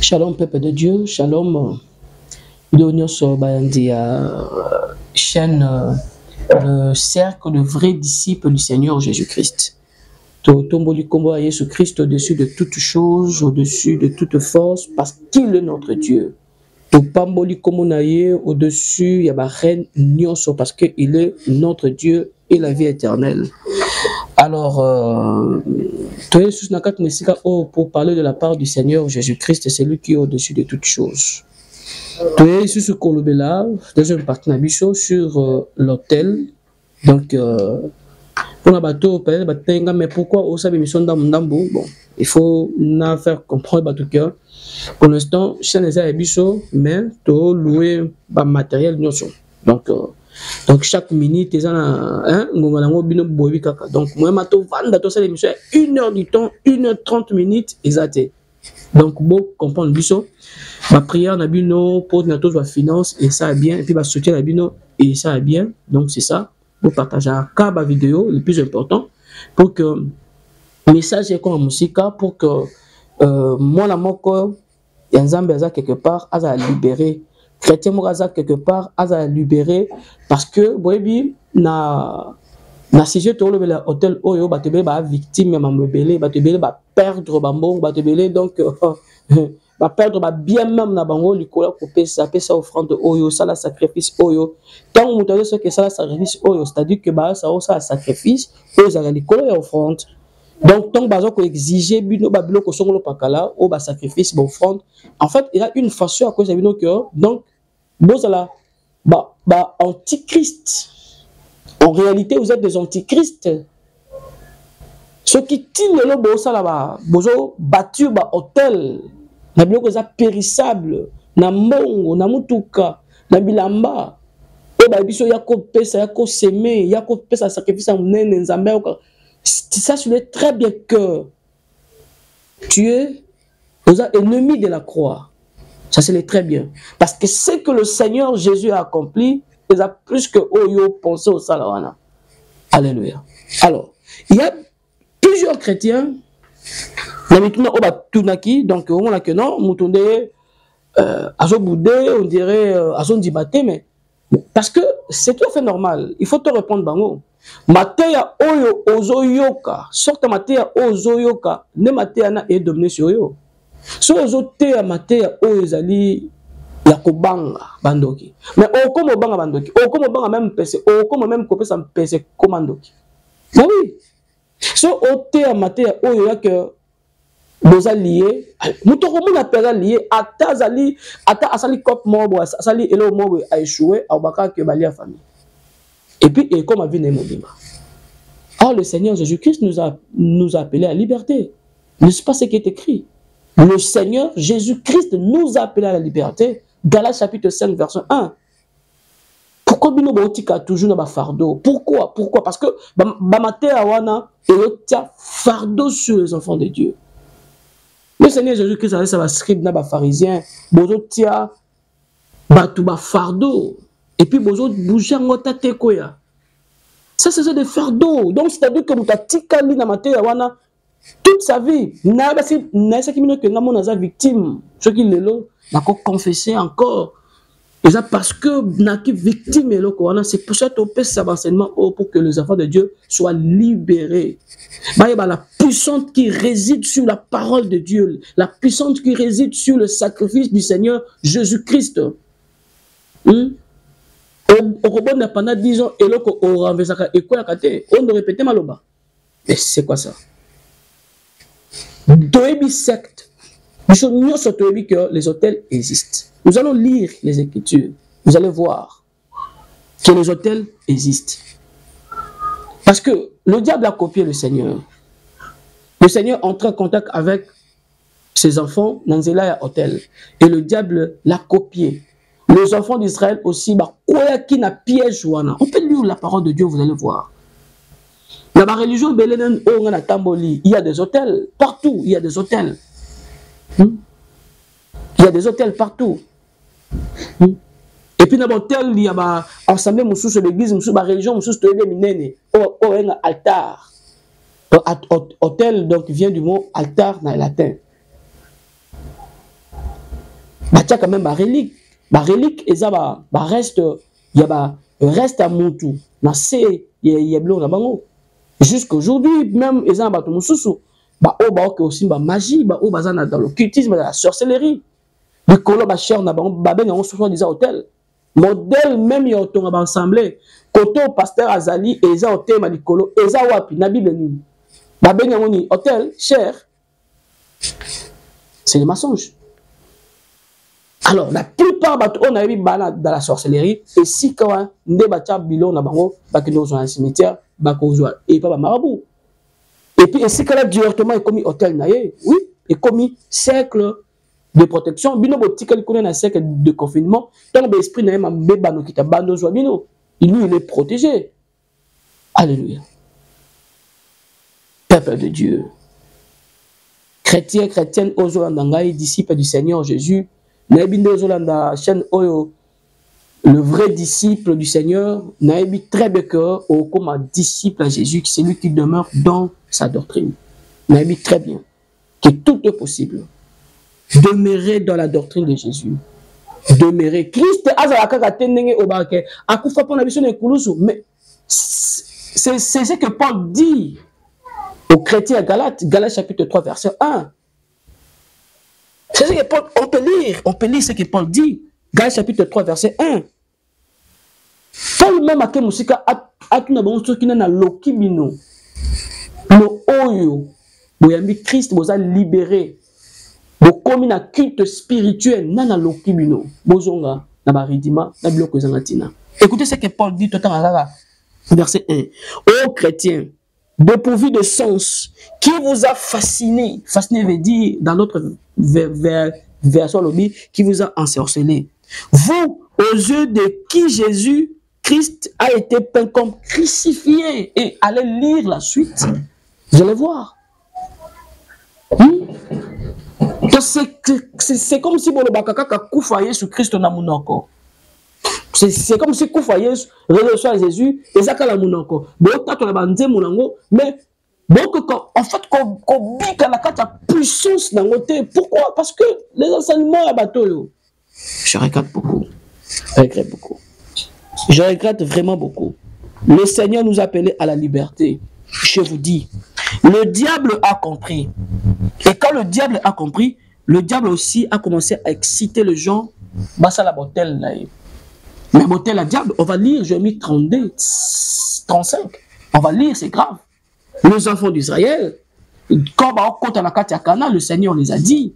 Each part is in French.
Shalom peuple de Dieu, shalom. Nous sommes chaîne le cercle de vrais disciples du Seigneur Jésus-Christ. Tomboli kombo Jésus-Christ au-dessus de toutes choses, au-dessus de toute force, parce qu'il est notre Dieu. Topamboli kombo naye au-dessus ya ba reine nyonso parce qu'il est notre Dieu et la vie éternelle. Alors, pour parler de la part du Seigneur Jésus-Christ, c'est lui qui est au-dessus de toutes choses. Tu es ici sur Kolobela, deuxième partenaire sur l'hôtel. Donc, pour la bateau, mais pourquoi au sein de mission d'Amundambo? Bon, il faut faire comprendre que pour l'instant, chez les Abisso, mais tu as loué un matériel. Donc chaque minute, ils ont un donc moi, je vais faire l'émission 1h du temps, 1h30 minutes, ils ont été. Donc, bon, comprendre biso, ma prière na bino pour na tous finance et ça est bien et puis ma soutien na bino et ça est bien. Donc c'est ça pour partager un cas vidéo le plus important pour que le message est comme musique pour que moi la moko yanzambe za quelque part a libéré chrétien moraza quelque part a libéré parce que boyebi na sujet to le hôtel oyo batebele ba victime ma mebele batebele ba perdre ba mbongo batebele donc ba perdre ba bien même na bango likola ko pesa offrande oyo sala sacrifice oyo tant muto ce que sala sacrifice oyo c'est-à-dire que ba ça sacrifice oyo za likola ya offrande donc tant bazo ko exiger bino ba biloko songolo pakala o ba sacrifice ba offrande en fait il y a une façon à cause de bino que donc bozala ba antichrist. En réalité, vous êtes des antichrists. Ceux qui tirent le lobo, ça là-bas, bozo battu ba hôtel, na biloko za périssable, na mbongo, na mutuka, na bilamba. Et ba biso yako pesa, yako semer, yako pesa sacrifice en nene nzambe. Ça c'est très bien que tu es ennemi de la croix. Ça c'est très bien parce que ce que le Seigneur Jésus a accompli, il a plus que Oyo pensé au Salawana. Alléluia. Alors, il y a plusieurs chrétiens. Donc, on a que non, Moutonde, Azo Boudé, on dirait Azo Ndibate, mais parce que c'est tout à fait normal. Il faut te répondre, Bango. Matéa Oyo Ozo Yoka, sorte Matéa Ozo Yoka, ne Matéa na est dominé sur Yo. So Ozo Tea Matéa Oyo Zali. Ya kobanga bandoki mais okomo banga bandoki okomo banga même pese okomo même kopé ça pese commandoki oui so oté amaté oyo ya que boza lié muto ko mona pera lié ata asali cop mobo asali elo mobo a échoué au baka que bali a famille et puis et comme a vu nemodima. Alors le Seigneur Jésus-Christ nous a appelé à la liberté. N'est-ce pas ce qui est écrit? Le Seigneur Jésus-Christ nous a appelé à la liberté. Galates chapitre 5, verset 1. Pourquoi bino botika toujours na fardeau? Pourquoi? Parce que bamate awana et fardeau sur les enfants de Dieu. Le Seigneur Jésus-Christ ça va scribe na ba pharisien, bozo tia batu ba fardeau et puis bozo bouger ngota tekoya. Ça c'est des fardeaux. Donc c'est-à-dire que mutatika li na mate awana toute sa vie. Na qui mino que ngamo na za victime, ce qui lelo n'a qu'à confesser encore. Et ça parce que n'a qui victime c'est pour ça qu'on peut cet enseignement pour que les enfants de Dieu soient libérés. La puissance qui réside sur la parole de Dieu, la puissance qui réside sur le sacrifice du Seigneur Jésus-Christ. On rebondit pendant 10 ans et l'autre on renverse et quoi on répète maloba. Mais c'est quoi ça? Doebi secte. Nous sommes que les hôtels existent. Nous allons lire les Écritures. Vous allez voir que les hôtels existent. Parce que le diable a copié le Seigneur. Le Seigneur entre en contact avec ses enfants dans un hôtel. Et le diable l'a copié. Les enfants d'Israël aussi, on peut lire la parole de Dieu, vous allez voir. Dans la religion, il y a des hôtels. Partout, il y a des hôtels. Il y a des hôtels partout. Et puis dans l'hôtel, il y a ensemble de l'église, de la religion, de altar. Hôtel donc vient du mot altar dans le latin. Batia quand même ba relique et ça ba reste il y a ba reste à Moutou. Na c'est il y a blanc là bango. Jusqu'aujourd'hui même ils ont ba to mususu ba o ba que aussi ba magie ba o bazana dans l'occultisme dans la sorcellerie. Le colo ba cher na bango ba ben on soit des hôtels. Modèle même y a autant ensemble. Koto pasteur Azali et ça hôtel ma likolo et ça wapi na Bible ni. Ba ben ni hôtel cher. C'est le mensonge. Alors, la plupart on a vu dans la sorcellerie, et si quand on a bilon na bango, dans un cimetière, et pas marabout. Et puis, et si quand directement est commis hôtel naïe, oui, est commis cercle de protection, bino botika li connaît un cercle de confinement, tant l'esprit naïe m'a bébano qui t'a bando joie bino, lui il est protégé. Alléluia. Peuple de Dieu. Chrétiens, chrétiennes, Ozolandangaï, disciples du Seigneur Jésus, Naïbi Ozolanda, chaîne Oyo, le vrai disciple du Seigneur, Naïbi très bien que, comme un disciple à Jésus, c'est lui qui demeure dans sa doctrine. Naïbi très bien que tout est possible. Demeurer dans la doctrine de Jésus. Demeurer. Christ mais c'est ce que Paul dit aux chrétiens à Galates, Galates chapitre 3, verset 1. C'est ce que Paul, on peut lire ce que Paul dit. Galates chapitre 3, verset 1. Paul même a dit que Christ vous a libéré. Vous comme un culte spirituel, nana lokibino, bozonga, na baridima, na biloko zangatina. Écoutez ce que Paul dit tout à l'heure, verset 1. Ô chrétiens, dépourvu de sens, qui vous a fasciné? Fasciné veut dire, dans notre version lobby, qui vous a ensorcelé. Vous, aux yeux de qui Jésus Christ a été peint comme crucifié. Et allez lire la suite. Vous allez voir. C'est comme si le bakaka koufaye sur Christ na munoko. C'est comme si koufaye reçoit Jésus et ça la munoko. Bon ta to la banze munango mais donc en fait qu'on bika la carte puissance dans côté. Pourquoi? Parce que les enseignements à bateau. Je regrette beaucoup. Je regrette vraiment beaucoup. Le Seigneur nous appelait à la liberté. Je vous dis, le diable a compris. Et quand le diable a compris, le diable aussi a commencé à exciter les gens. Bassa la botelle là. Mais botelle la diable, on va lire Jérémie 32, 35. On va lire, c'est grave. Les enfants d'Israël, quand on compte à la carte à Cana, le Seigneur les a dit.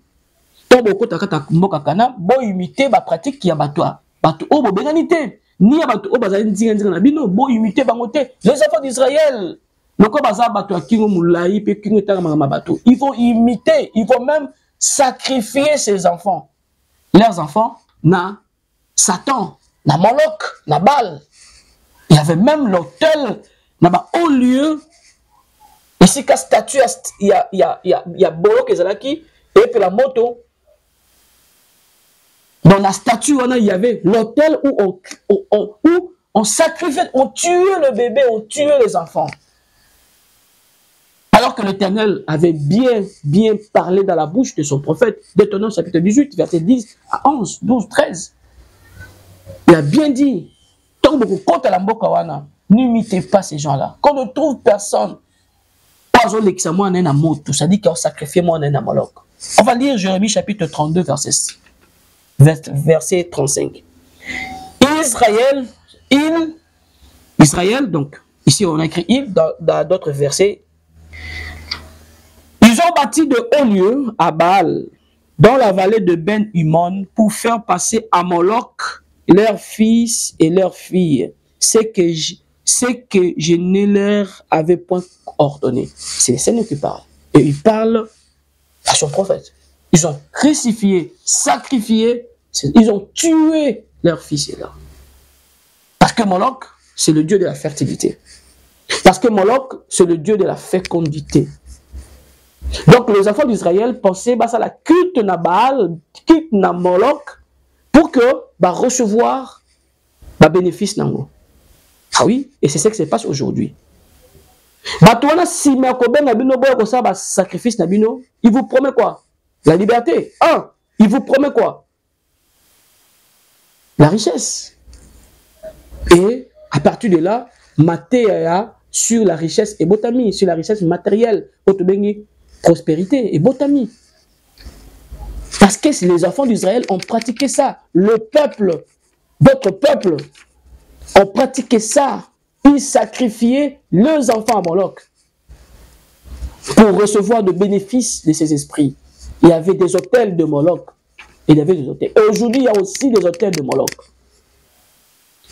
Quand on compte à la carte à Cana, bon imiter la pratique qui a battua. Batou obo béganité. Ni à batou obo bazali nzinga na bino, bon imiter bangote. Les enfants d'Israël. Donc, ils vont imiter, ils vont même sacrifier ses enfants. Leurs enfants, na Satan, na Moloch, na Baal. Il y avait même l'autel, na haut lieu. Ici, qu'à statue, il y a Bolok et Zalaki, et puis la moto. Dans la statue, il y avait l'autel où on sacrifiait, on tuait le bébé, on tuait les enfants. Alors que l'Éternel avait bien parlé dans la bouche de son prophète, Deutéronome chapitre 18, verset 10 à 11, 12, 13. Il a bien dit, tant que vous comptez la mbokawana, n'imitez pas ces gens-là. Qu'on ne trouve personne, pas au l'examen en un mot, ça dit qu'on sacrifie moi en un Moloch. On va lire Jérémie chapitre 32, verset 35. Israël, donc, ici on a écrit il, dans d'autres versets. Ils ont bâti de hauts lieux à Baal, dans la vallée de Ben Humon, pour faire passer à Moloch leurs fils et leurs filles, ce que je ne leur avais point ordonné. C'est le Seigneur qui parle. Et il parle à son prophète. Ils ont crucifié, sacrifié, ils ont tué leurs fils et leurs. Parce que Moloch, c'est le dieu de la fertilité. Parce que Moloch, c'est le dieu de la fécondité. Donc les enfants d'Israël pensaient à la culte na Baal, culte na Moloch, pour que recevoir bénéfice nango. Ah oui, et c'est ce qui se passe aujourd'hui. Sacrifice nabino, il vous promet quoi? La liberté. Il vous promet quoi? la richesse. Et à partir de là, Mathéa sur la richesse et botami, sur la richesse matérielle, prospérité et botami. Parce que les enfants d'Israël ont pratiqué ça. Le peuple, d'autres peuples, ont pratiqué ça. Ils sacrifiaient leurs enfants à Moloch pour recevoir le bénéfice de ces esprits. Il y avait des autels de Moloch. Il y avait des autels. Et aujourd'hui, il y a aussi des autels de Moloch.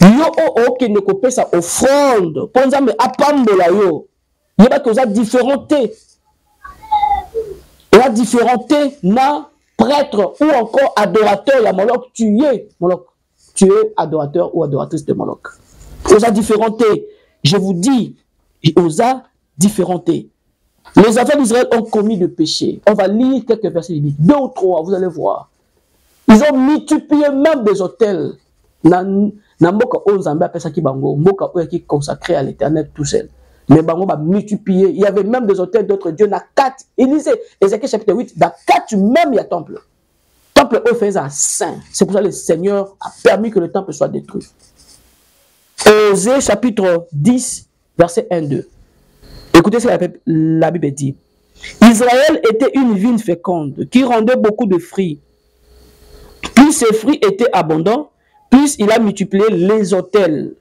Yo qui ne coupe sa offrande. Pour nous apambola yo. Il y a que différenté. Il y a différenté na prêtre ou encore adorateur la Moloch. Tu es Moloch. Tu es adorateur ou adoratrice de Moloch. Osa différenté. Je vous dis, osa différenté. Les enfants d'Israël ont commis de péché. On va lire quelques versets bibliques. 2 ou 3, vous allez voir. Ils ont multiplié même des hôtels. Namboka Onzamba appelle ça qui bango, Mboka qui consacré à l'Éternel tout seul. Mais bango va multiplier. Il y avait même des hôtels d'autres dieux. Dans 4, Élisée, Ézéchiel chapitre 8, dans 4 même il y a temple. Temple faisait un saint. C'est pour ça que le Seigneur a permis que le temple soit détruit. Osée chapitre 10, verset 1-2. Écoutez ce que la Bible dit. Israël était une vigne féconde qui rendait beaucoup de fruits. Plus ses fruits étaient abondants, plus il a multiplié les autels.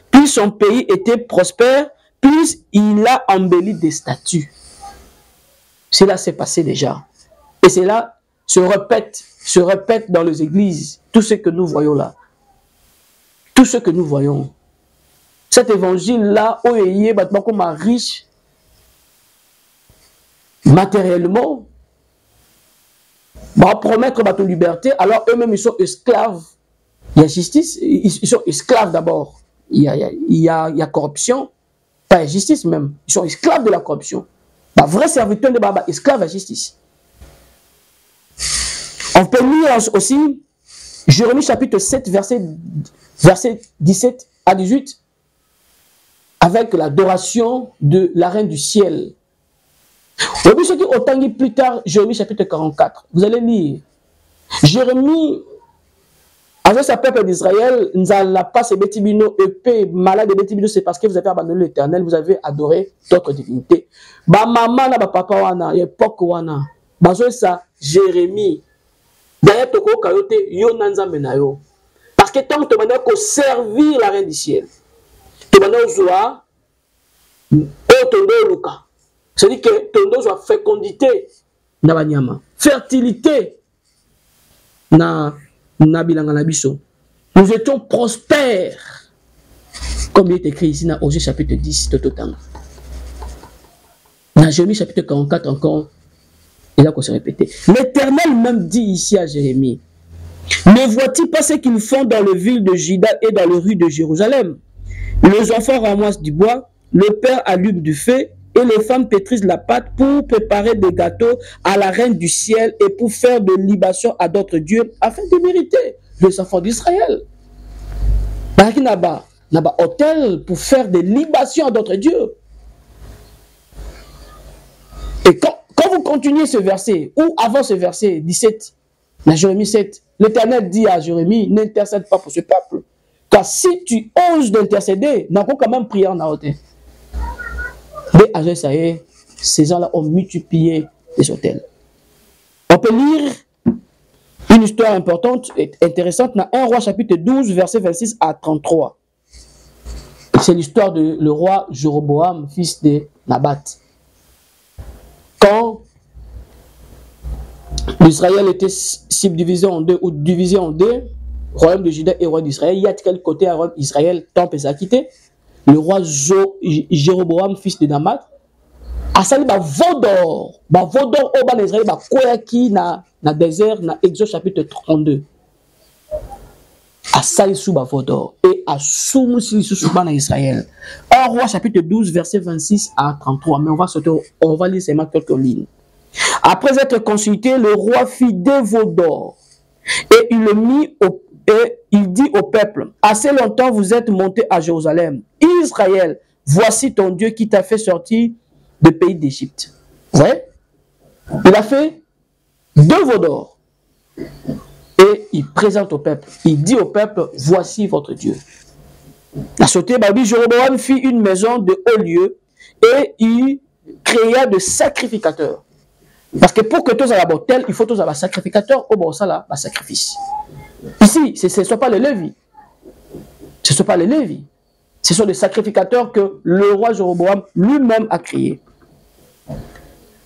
Plus son pays était prospère, plus il a embelli des statues. Cela s'est passé déjà. Et cela se répète dans les églises. Tout ce que nous voyons là. Tout ce que nous voyons. Cet évangile-là, où il y a comme riche matériellement, va promettre votre liberté, alors eux-mêmes ils sont esclaves. Il y a justice, ils sont esclaves d'abord. Il y a corruption, pas justice même. Ils sont esclaves de la corruption. La vraie serviteur de Baba, esclave à justice. On peut lire aussi Jérémie chapitre 7, verset 17 à 18, avec l'adoration de la reine du ciel. Ce qui autant plus tard, Jérémie chapitre 44. Vous allez lire. Jérémie, avec sa peuple d'Israël, nous n'allons pas se bétibino épée, malade de bétibino, c'est parce que vous avez abandonné l'Éternel, vous avez adoré d'autres divinités. Ba maman, ba papa wana, époque wana. Bazo ça, Jérémie. D'ailleurs, toko kayote yo nanza menayo. Parce que tant que tu vas servir la reine du ciel, tu vas zoa, otondo luka. C'est-à-dire que ton dos soit fécondité, na banyama, fertilité, na bilanga na biso. Nous étions prospères, comme il est écrit ici dans Osée chapitre 10, Tototanga. Dans Jérémie chapitre 44 encore, il a qu'on se répéter. L'Éternel même dit ici à Jérémie, ne vois-tu pas ce qu'ils font dans les villes de Juda et dans les rues de Jérusalem? Les enfants ramassent du bois, le père allume du feu, et les femmes pétrissent la pâte pour préparer des gâteaux à la reine du ciel et pour faire de libations à d'autres dieux afin de mériter les enfants d'Israël. Il n'y a pas hôtel pour faire des libations à d'autres dieux. Et quand vous continuez ce verset, ou avant ce verset 17, dans Jérémie 7, l'Éternel dit à Jérémie, n'intercède pas pour ce peuple. Car si tu oses d'intercéder, n'a pas quand même prié en hôtel. Mais ces gens-là ont multiplié les hôtels. On peut lire une histoire importante et intéressante dans 1 Roi chapitre 12, verset 26 à 33. C'est l'histoire de le roi Jéroboam, fils de Nabat. Quand l'Israël était subdivisé en deux, ou divisé en deux, royaume de Juda et royaume d'Israël, il y a de quel côté royaume d'Israël, temple et quitté. Le roi Jéroboam, fils de Nabat, a sali ba vodor au ban Israël ba koyaki na désert na Exode chapitre 32. A sali sous ba vodor et a soumu sous ban Israël. 1 Roi chapitre 12 verset 26 à 33. Mais on va lire seulement quelques lignes. Après être consulté, le roi fit des veaux d'or et il dit au peuple, assez longtemps vous êtes montés à Jérusalem. Israël, voici ton Dieu qui t'a fait sortir du pays d'Égypte. Vous voyez? Il a fait 2 veaux d'or. et il présente au peuple. Il dit au peuple, voici votre Dieu. La sauté, Jéroboam fit une maison de haut lieu et il créa de sacrificateurs. Parce que pour que tous aient la bouteille, il faut tous avoir sacrificateur au bon ça là, sacrifice. Ici, ce ne sont pas les Lévis. Ce ne sont pas les Lévis. Ce sont des sacrificateurs que le roi Jéroboam lui-même a créés.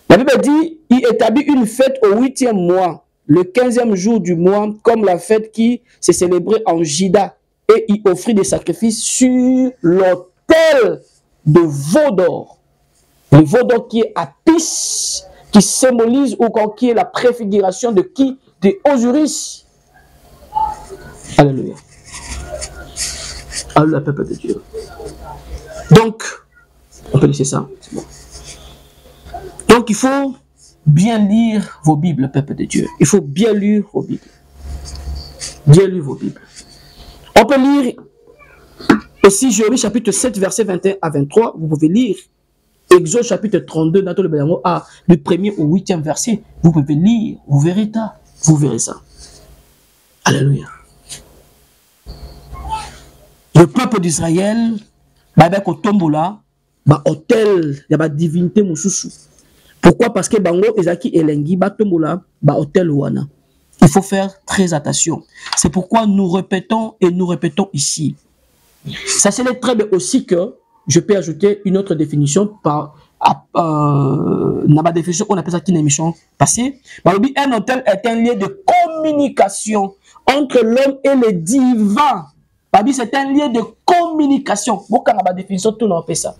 La Bible dit, il établit une fête au 8e mois, le 15e jour du mois, comme la fête qui s'est célébrée en Juda, et il offrit des sacrifices sur l'autel de veau d'or. Le veau d'or qui est Apis, qui symbolise ou qui est la préfiguration de qui? De Osiris. Alléluia. Alléluia, peuple de Dieu. Donc, on peut laisser ça. C'est bon. Donc, il faut bien lire vos Bibles, peuple de Dieu. Il faut bien lire vos Bibles. Bien lire vos Bibles. On peut lire aussi Jérémie chapitre 7, verset 21 à 23. Vous pouvez lire Exode chapitre 32, dans le Bédamo, du 1er au 8e verset. Vous pouvez lire, vous verrez ça. Vous verrez ça. Alléluia. Le peuple d'Israël, avec au tombola, hôtel, il y a une divinité moussoussou. Pourquoi? Parce que bango ezaki elengi ba tombola ba hôtel wana. Il faut faire très attention. C'est pourquoi nous répétons et nous répétons ici. Ça c'est très bien aussi que je peux ajouter une autre définition par dans ma définition on appelle ça une émission passée. Un hôtel est un lieu de communication entre l'homme et le divin. C'est un lieu de communication. Pourquoi ma définition tout on fait ça?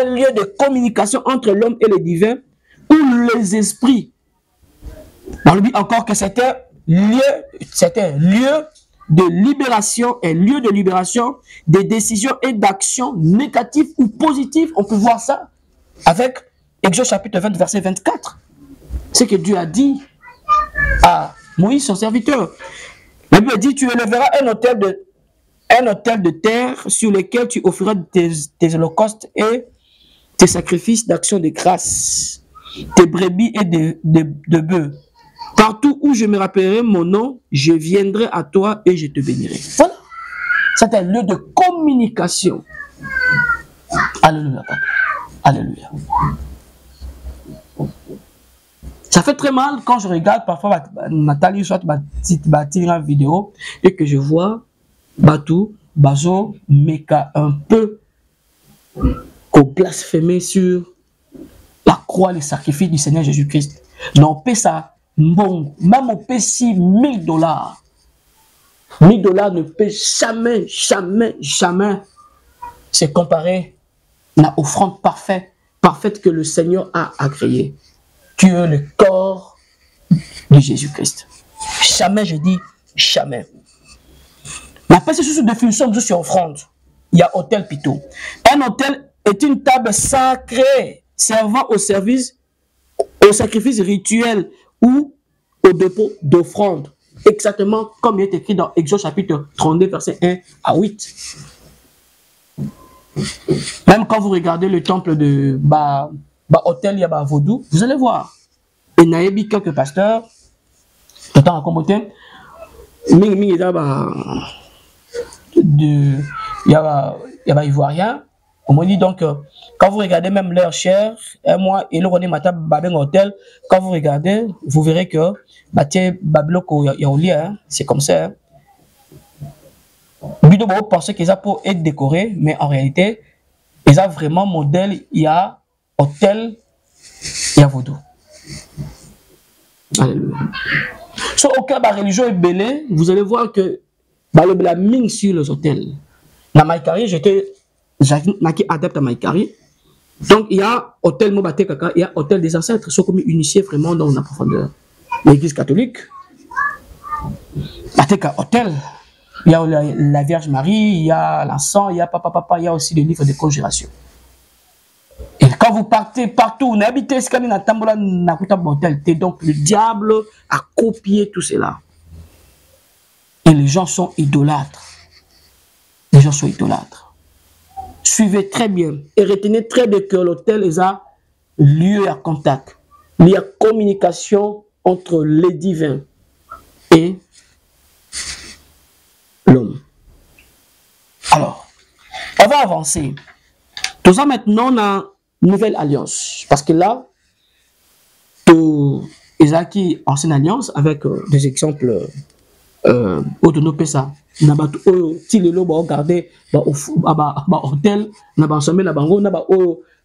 Un lieu de communication entre l'homme et le divin où les esprits. On lui dit encore que c'était un lieu de libération, un lieu de libération des décisions et d'actions négatives ou positives. On peut voir ça avec Exode chapitre 20, verset 24. Ce que Dieu a dit à Moïse, son serviteur. La Bible dit, tu élèveras un hôtel de terre sur lequel tu offriras tes holocaustes et tes sacrifices d'action de grâce, tes brebis et de bœufs. Partout où je me rappellerai mon nom, je viendrai à toi et je te bénirai. Voilà. C'est un lieu de communication. Alléluia. Alléluia. Ça fait très mal quand je regarde parfois Nathalie soit une vidéo et que je vois Batou, Bazo, Meka un peu blasphémer sur la croix, les sacrifices du Seigneur Jésus-Christ. Non, on paie ça. Bon, même on paie $1000. $1000 ne peut jamais se comparer à l'offrande parfaite que le Seigneur a agréée. Tu es le corps de Jésus-Christ. Jamais, je dis jamais. La paix, c'est sous définition de sur offrande. Il y a hôtel plutôt. Un hôtel est une table sacrée servant au sacrifice rituel ou au dépôt d'offrande. Exactement comme il est écrit dans Exode chapitre 32, verset 1 à 8. Même quand vous regardez le temple de hôtel Yaba Vaudou, vous allez voir. Et Naïbi, quelques pasteurs, tout en communauté, il y a ivoirien. On me dit donc, quand vous regardez même leur chair, un mois, et le René Mata Babeng Hôtel, quand vous regardez, vous verrez que Babloko Yaolia, c'est comme ça. Bido pensait qu'ils ont pour être décorés, mais en réalité, ils ont vraiment modèle, il y a hôtel, il y a vaudou. Alléluia. So, au cas de la religion est belée, vous allez voir que la mine sur les hôtels. Dans Maïkari, j'étais adepte à Maïkari. Donc, il y a hôtel Mobate Kaka, il y a hôtel des ancêtres, sont comme initiés vraiment dans la profondeur. L'église catholique, Bateka hôtel, il y a la Vierge Marie, il y a l'encens, il y a papa, il y a aussi le livre de conjuration. Et quand vous partez partout, vous n'habitez ce qu'il y a dans hôtel, donc le diable a copié tout cela. Et les gens sont idolâtres. Les gens sont idolâtres. Suivez très bien et retenez très bien que l'hôtel est un lieu à contact. Il y a communication entre les divins et vas avancer. Tout ça maintenant dans nouvelle alliance. Parce que là, Isaac ancienne alliance avec des exemples de nos pesa. Nabatu tilelo ba regarder ba hôtel na ba sommet na bango na ba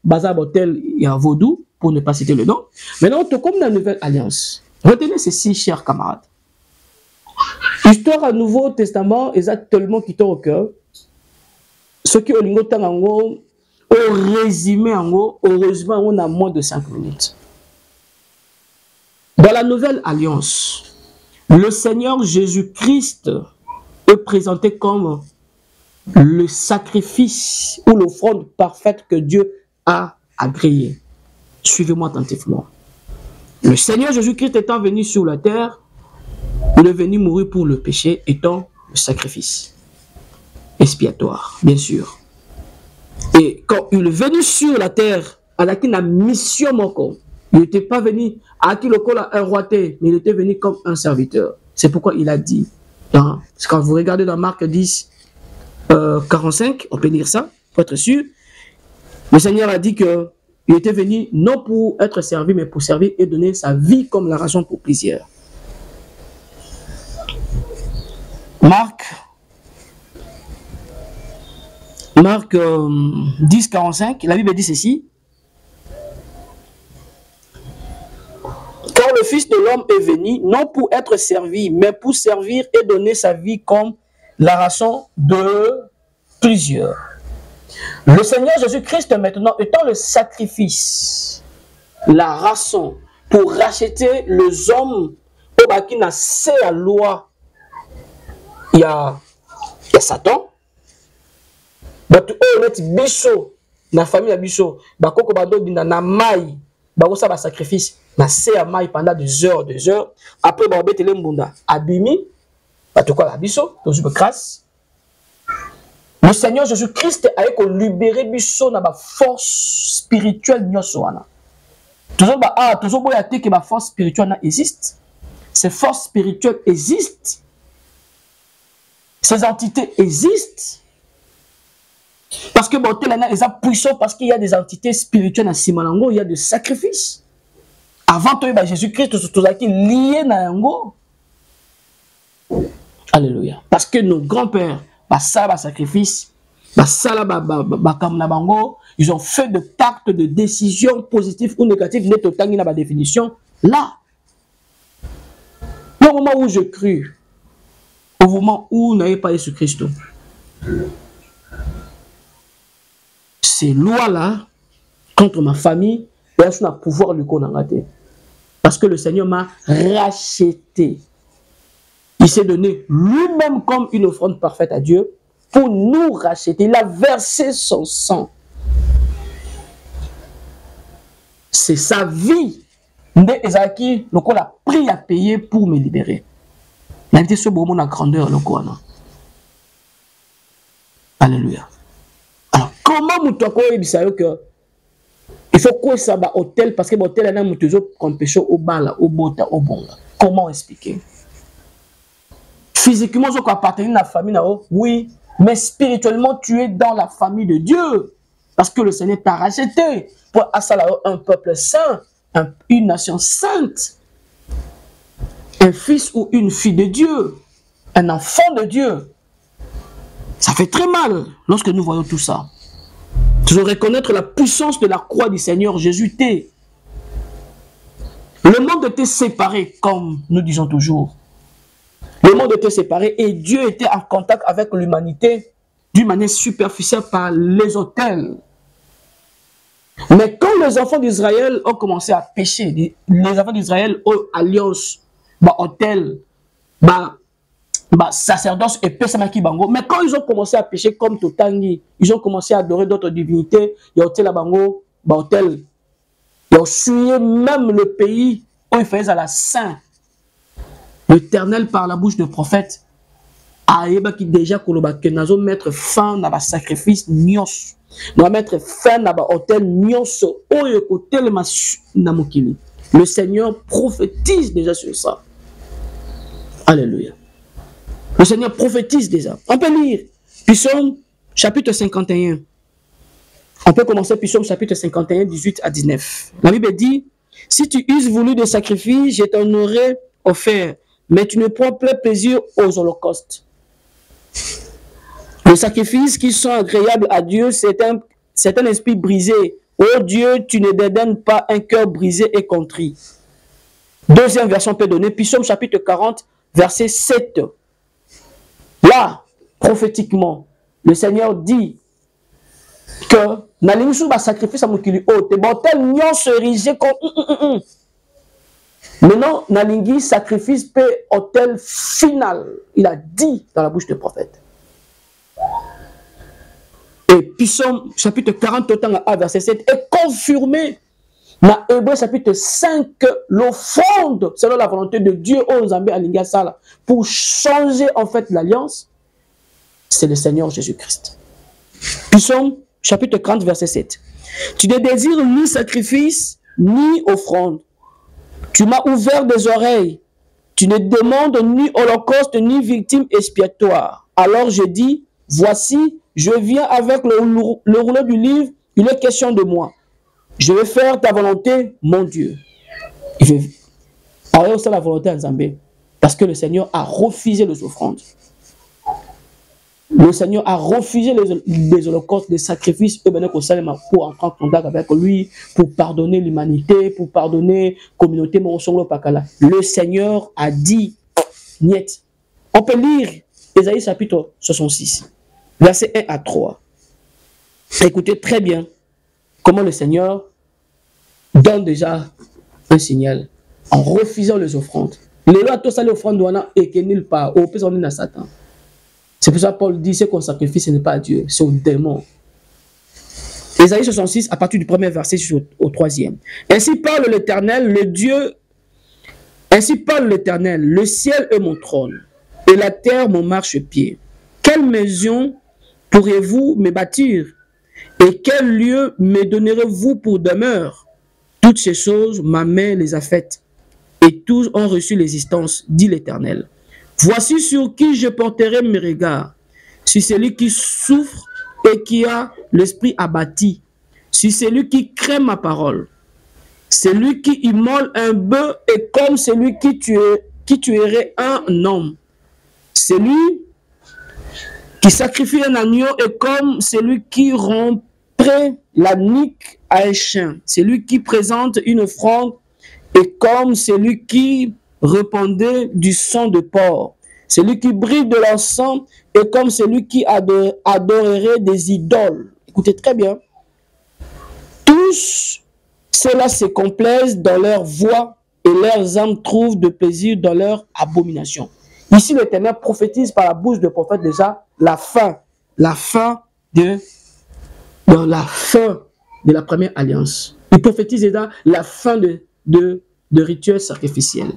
bazar hôtel il y a vaudou pour ne pas citer le nom. Maintenant comme dans la nouvelle alliance. Retenez ceci chers camarades. Histoire à Nouveau Testament exactement qui au cœur. Ce qui au lingo tango au résumé heureusement on a moins de 5 minutes. Dans la nouvelle alliance, le Seigneur Jésus-Christ est présenté comme le sacrifice ou l'offrande parfaite que Dieu a agréée. Suivez-moi attentivement. Le Seigneur Jésus-Christ étant venu sur la terre, il est venu mourir pour le péché, étant le sacrifice expiatoire, bien sûr. Et quand il est venu sur la terre, à la mission encore, il n'était pas venu à qui le col a un royauté, mais il était venu comme un serviteur. C'est pourquoi il a dit, quand vous regardez dans Marc 10, 45, on peut lire ça, pour être sûr, le Seigneur a dit qu'il était venu non pour être servi, mais pour servir et donner sa vie comme la raison pour plusieurs. Marc 10, 45, la Bible dit ceci. Car le Fils de l'homme est venu, non pour être servi, mais pour servir et donner sa vie comme la rançon de plusieurs. Le Seigneur Jésus-Christ maintenant étant le sacrifice, la rançon, pour racheter les hommes au baki na c'est la loi. Il y a Satan. Batu honnête biso na famille biso bakoko bando dina na mai bako sa ba sacrifice na se ya mai pendant des heures après ba betele mbunda abimi batu ko la biso tozu grâce. Le Seigneur Jésus-Christ a été libéré biso na ba force spirituelle nyoso wana. Toujours boya te que ba force spirituelle existe. Ces forces spirituelles existent. Ces entités existent. Parce que bon, tel est puissant parce qu'il y a des entités spirituelles à Simanango, il y a des sacrifices. Avant toi, Jésus-Christ, tout ça qui est lié à Yango. Alléluia. Parce que nos grands-pères, ça, sacrifice, ils ont fait de pactes de décisions positives ou négatives, net au temps de la définition. Là, au moment où je crus, au moment où n'avait pas Jésus-Christ, ces lois-là, contre ma famille, et elles sont à pouvoir le connaître. Parce que le Seigneur m'a racheté. Il s'est donné lui-même comme une offrande parfaite à Dieu pour nous racheter. Il a versé son sang. C'est sa vie. Ezaki, le coup a pris à payer pour me libérer. Il a été ce beau monde à grandeur, le coup. Alléluia. Alors, comment nous t'avons dit que il faut que ça va hôtel parce que l'hôtel est un toujours comme péché au bal, au bota, au bon. Comment expliquer? Physiquement, je crois appartenir à la famille, oui, mais spirituellement, tu es dans la famille de Dieu parce que le Seigneur t'a racheté pour assalater un peuple saint, une nation sainte, un fils ou une fille de Dieu, un enfant de Dieu. Ça fait très mal lorsque nous voyons tout ça. Tu dois reconnaître la puissance de la croix du Seigneur Jésus. Le monde était séparé, comme nous disons toujours. Le monde était séparé et Dieu était en contact avec l'humanité d'une manière superficielle par les autels. Mais quand les enfants d'Israël ont commencé à pécher, les enfants d'Israël ont alliance, autel, sacerdoce et pesamaki bango. Mais quand ils ont commencé à pécher comme Totangi, ils ont commencé à adorer d'autres divinités, il y a hôtel à bango, hôtel. Ils ont suivi même le pays où ils faisaient à la saint. L'Éternel par la bouche de prophète a déjà que mettre fin à la sacrifice nyos. Nous mettre fin à l'hôtel nyos. Le Seigneur prophétise déjà sur ça. Alléluia. Le Seigneur prophétise déjà. On peut lire. Psaume chapitre 51. On peut commencer psaume chapitre 51, 18 à 19. La Bible dit, « Si tu eusses voulu des sacrifices, je t'en aurais offert, mais tu ne prends plus plaisir aux holocaustes. » Les sacrifices qui sont agréables à Dieu, c'est un esprit brisé. Ô Dieu, tu ne dédaignes pas un cœur brisé et contrit. Deuxième version peut donner, psaume chapitre 40, verset 7. Là, prophétiquement, le Seigneur dit que nalingi sou ba sacrifice à mokili ote botel nyon se rige comme maintenant nalingi sacrifice pe hôtel final. Il a dit dans la bouche du prophète. Et psaume chapitre 40 verset 7 est confirmé dans Hébreu chapitre 5 l'offrande selon la volonté de Dieu aux Zambé alinga sala pour changer en fait l'alliance, c'est le Seigneur Jésus-Christ. Psaume chapitre 40 verset 7. Tu ne désires ni sacrifice ni offrande. Tu m'as ouvert des oreilles. Tu ne demandes ni holocauste ni victime expiatoire. Alors je dis, voici, je viens avec le rouleau du livre, il est question de moi. Je vais faire ta volonté, mon Dieu. Je vais parler aussi la volonté en Zambé. Parce que le Seigneur a refusé les offrandes. Le Seigneur a refusé les holocaustes, les sacrifices, pour entrer en contact avec lui, pour pardonner l'humanité, pour pardonner la communauté. Le Seigneur a dit, niet. On peut lire Ésaïe chapitre 66, versets 1 à 3. Écoutez très bien comment le Seigneur donne déjà un signal en refusant les offrandes. Les lois, tout ça, les offrandes, et que nulle part, au plus on est à Satan. C'est pour ça que Paul dit, c'est qu'on sacrifie, ce n'est pas Dieu, c'est au démon. Ésaïe 66, à partir du premier verset au troisième. Ainsi parle l'Éternel, le Dieu, ainsi parle l'Éternel, le ciel est mon trône, et la terre mon marchepied. Quelle maison pourrez-vous me bâtir, et quel lieu me donnerez-vous pour demeure? Toutes ces choses, ma main les a faites, et tous ont reçu l'existence, dit l'Éternel. Voici sur qui je porterai mes regards, sur celui qui souffre et qui a l'esprit abattu, sur celui qui craint ma parole, celui qui immole un bœuf est comme celui qui tuerait un homme, celui qui sacrifie un agneau est comme celui qui romprait la nuque à un chien, celui qui présente une offrande est comme celui qui répandait du sang de porc. Celui qui brille de l'encens est comme celui qui adorerait des idoles. Écoutez très bien. Tous ceux-là se complaisent dans leur voix et leurs âmes trouvent de plaisir dans leur abomination. Ici, l'Éternel prophétise par la bouche du prophète déjà la fin de la première alliance. Il prophétise déjà la fin de rituels sacrificiels.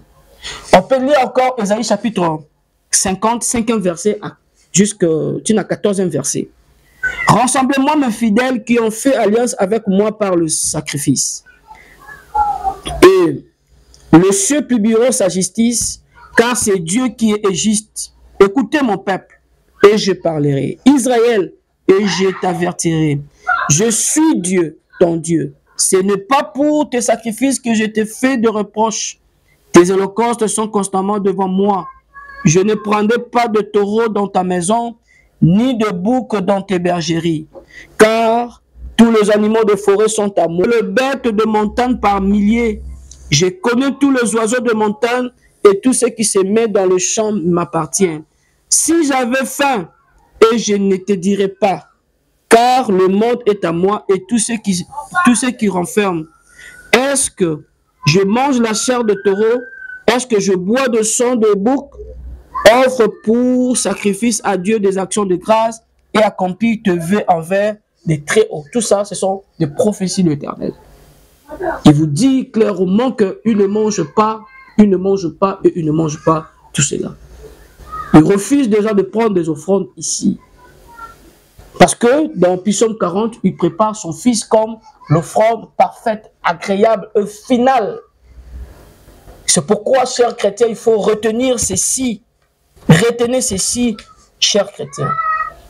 On peut lire encore Ésaïe chapitre 50, 5e verset jusqu'à 14e verset. Rassemblez-moi mes fidèles qui ont fait alliance avec moi par le sacrifice. Et le ciel publiera sa justice, car c'est Dieu qui est juste. Écoutez mon peuple, et je parlerai. Israël, et je t'avertirai. Je suis Dieu, ton Dieu. Ce n'est pas pour tes sacrifices que je te fais de reproches. Tes holocaustes sont constamment devant moi. Je ne prendrai pas de taureau dans ta maison, ni de bouc dans tes bergeries, car tous les animaux de forêt sont à moi. Les bêtes de montagne par milliers, je connais tous les oiseaux de montagne et tout ce qui se met dans le champ m'appartient. Si j'avais faim, et je ne te dirais pas, car le monde est à moi et tout ce qui renferme. Est-ce que je mange la chair de taureau? Est-ce que je bois de sang de bouc? Offre pour sacrifice à Dieu des actions de grâce et accomplis tes vœux envers les très hauts. Tout ça, ce sont des prophéties de l'Éternel. Il vous dit clairement qu'il ne mange pas, il ne mange pas et il ne mange pas tout cela. Il refuse déjà de prendre des offrandes ici. Parce que dans Psaume 40, il prépare son fils comme l'offrande parfaite, agréable et finale. C'est pourquoi, chers chrétiens, il faut retenir ceci. Retenez ceci, chers chrétiens.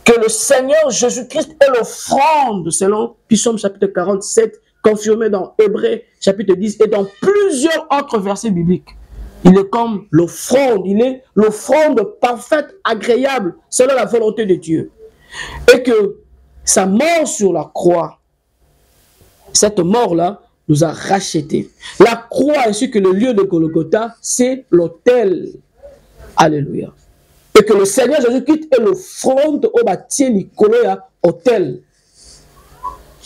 que le Seigneur Jésus-Christ est l'offrande, selon Psaume chapitre 47, confirmé dans Hébreux chapitre 10 et dans plusieurs autres versets bibliques. Il est comme l'offrande, il est l'offrande parfaite, agréable, selon la volonté de Dieu. Et que sa mort sur la croix, cette mort-là, nous a rachetés. La croix ainsi que le lieu de Golgotha, c'est l'autel. Alléluia. Et que le Seigneur Jésus-Christ est l'offrande au bâti Nicolas autel.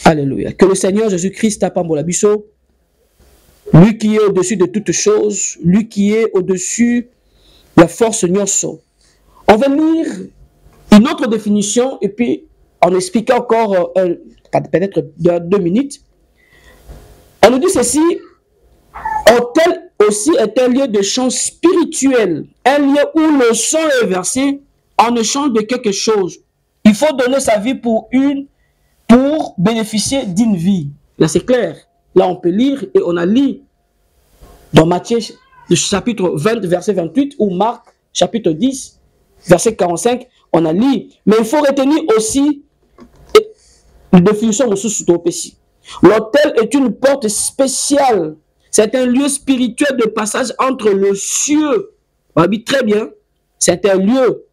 Alléluia. Que le Seigneur Jésus-Christ a la biso, lui qui est au-dessus de toutes choses, lui qui est au-dessus de la force nyonso. On va lire une autre définition et puis en expliquant encore peut-être 2 minutes. On nous dit ceci, autel aussi est un lieu de chant spirituel, un lieu où le sang est versé en échange de quelque chose. Il faut donner sa vie pour bénéficier d'une vie. Là c'est clair. Là on peut lire et on a lu dans Matthieu chapitre 20 verset 28 ou Marc chapitre 10 verset 45, on a lu. Mais il faut retenir aussi une définition de sous-topécie. L'autel est une porte spéciale. C'est un lieu spirituel de passage entre le cieux. On dit très bien. C'est un lieu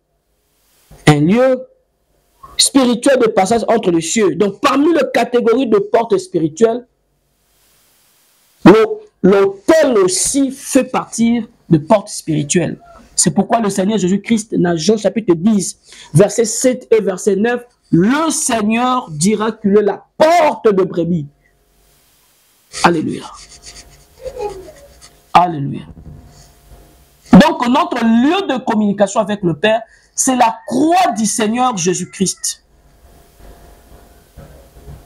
spirituel de passage entre les cieux. Donc, parmi les catégories de portes spirituelles, l'autel aussi fait partie de portes spirituelles. C'est pourquoi le Seigneur Jésus-Christ, dans Jean chapitre 10, verset 7 et verset 9, le Seigneur dira qu'il est la porte de brebis. Alléluia. Alléluia. Donc, notre lieu de communication avec le Père, c'est la croix du Seigneur Jésus-Christ.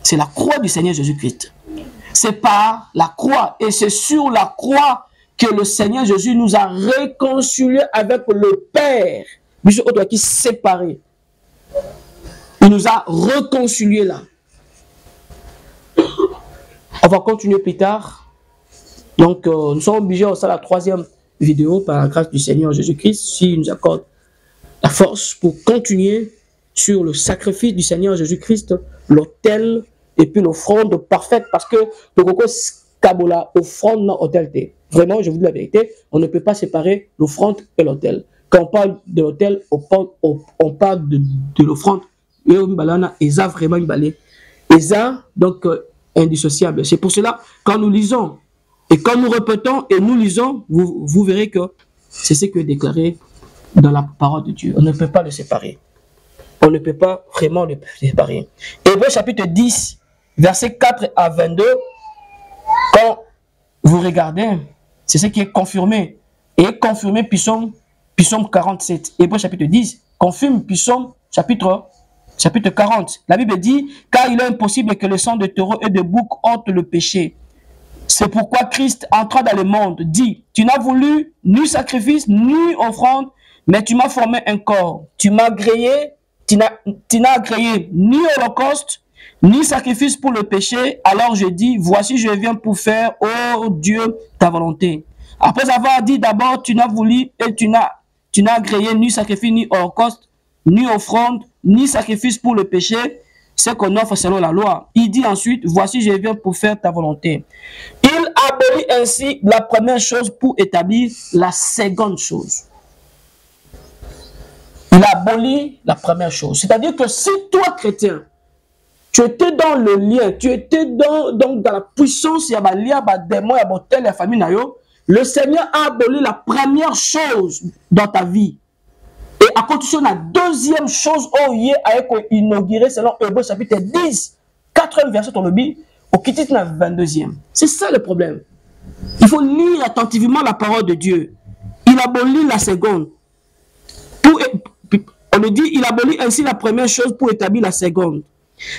C'est la croix du Seigneur Jésus-Christ. C'est par la croix et c'est sur la croix que le Seigneur Jésus nous a réconciliés avec le Père. Monsieur Odoa qui séparé. Il nous a réconciliés là. On va continuer plus tard. Donc, nous sommes obligés à la 3e vidéo par la grâce du Seigneur Jésus-Christ, s'il nous accorde la force pour continuer sur le sacrifice du Seigneur Jésus-Christ, l'autel et puis l'offrande parfaite, parce que le coco Kabola, offrande non autel. Vraiment, je vous dis la vérité, on ne peut pas séparer l'offrande et l'autel. Quand on parle de l'autel, on parle de l'offrande. Et Eza vraiment une Eza, donc indissociable. C'est pour cela, quand nous lisons et quand nous répétons et nous lisons, vous verrez que c'est ce que est déclaré dans la parole de Dieu. On ne peut pas le séparer. On ne peut pas vraiment le séparer. Hébreux chapitre 10, versets 4 à 22, quand vous regardez, c'est ce qui est confirmé. Et confirmé Psaume 47. Hébreux chapitre 10, confirme Psaume chapitre 40. La Bible dit, car il est impossible que le sang de taureau et de bouc ôte le péché. C'est pourquoi Christ entra dans le monde, dit, tu n'as voulu ni sacrifice, ni offrande, mais tu m'as formé un corps. Tu m'as agréé, tu n'as agréé ni holocauste, ni sacrifice pour le péché. Alors je dis, voici je viens pour faire, ô Dieu, ta volonté. Après avoir dit d'abord, tu n'as voulu et tu n'as agréé ni sacrifice, ni holocauste, ni offrande, ni sacrifice pour le péché, ce qu'on offre selon la loi. Il dit ensuite, voici je viens pour faire ta volonté. Il abolit ainsi la première chose pour établir la seconde chose. Il abolit la première chose. C'est-à-dire que si toi, chrétien, tu étais dans le lien, tu étais dans la puissance, il y a un lien, il y a des démons, il y a tel, la famille, le Seigneur a aboli la première chose dans ta vie. Et à continuer la deuxième chose, il a inauguré selon Hébreux chapitre 10, 4e verset dans le Bible, au quitte la 22e. C'est ça le problème. Il faut lire attentivement la parole de Dieu. Il abolit la seconde. On nous dit, il abolit ainsi la première chose pour établir la seconde.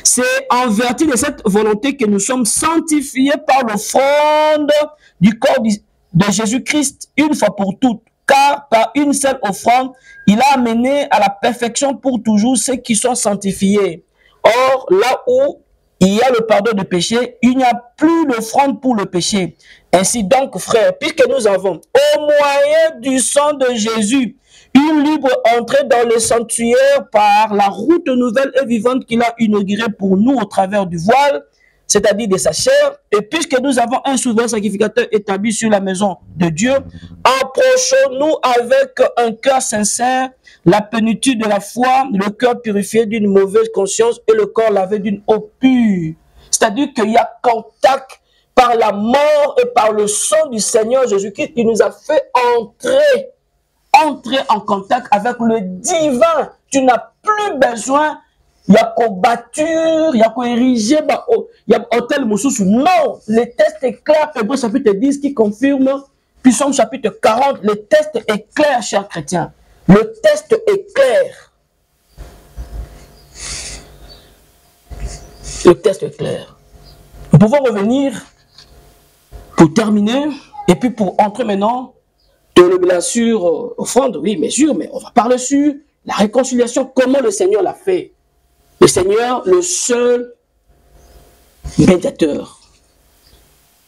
C'est en vertu de cette volonté que nous sommes sanctifiés par l'offrande du corps de Jésus-Christ une fois pour toutes. Car par une seule offrande, il a amené à la perfection pour toujours ceux qui sont sanctifiés. Or, là où il y a le pardon de péché, il n'y a plus d'offrande pour le péché. Ainsi donc, frères, puisque nous avons, au moyen du sang de Jésus, une libre entrée dans le sanctuaire par la route nouvelle et vivante qu'il a inaugurée pour nous au travers du voile, c'est-à-dire de sa chair, et puisque nous avons un souverain sacrificateur établi sur la maison de Dieu, approchons-nous avec un cœur sincère, la plénitude de la foi, le cœur purifié d'une mauvaise conscience et le corps lavé d'une eau pure. C'est-à-dire qu'il y a contact par la mort et par le sang du Seigneur Jésus-Christ qui nous a fait entrer en contact avec le divin. Tu n'as plus besoin, il y a qu'au batture, il y a qu'au ériger, il y a hôtel Moussoussou. Non, le texte est clair. Hébreux chapitre 10 qui confirme, puis Somme chapitre 40, le texte est clair, chers chrétiens. Le texte est clair. Le texte est clair. Nous pouvons revenir pour terminer, et puis pour entrer maintenant bien sûr, offrande, oui, bien sûr, mais on va parler sur la réconciliation, comment le Seigneur l'a fait. Le Seigneur, le seul médiateur.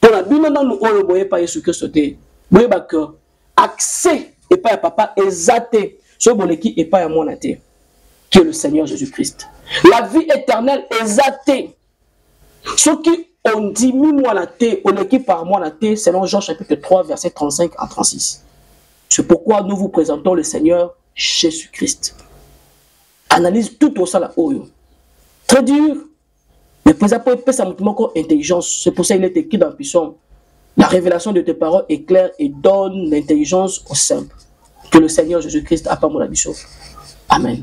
Pour la Bible, nous ne voyons pas Jésus-Christ. Vous voyez que accès et pas à papa, exaté, ce qui est pas à mon athée, qui est le Seigneur Jésus-Christ. La vie éternelle exaté. Ce qui ont dit, mis-moi la thé, on équipe par moi la thé, selon Jean chapitre 3, verset 35 à 36. C'est pourquoi nous vous présentons le Seigneur Jésus-Christ. Analyse tout au sein haut. Très dur, mais pour ça, ça montre encore intelligence. C'est pour ça qu'il est écrit dans le psaume. La révélation de tes paroles est claire et donne l'intelligence au simple. Que le Seigneur Jésus-Christ a pas mon avis. Amen.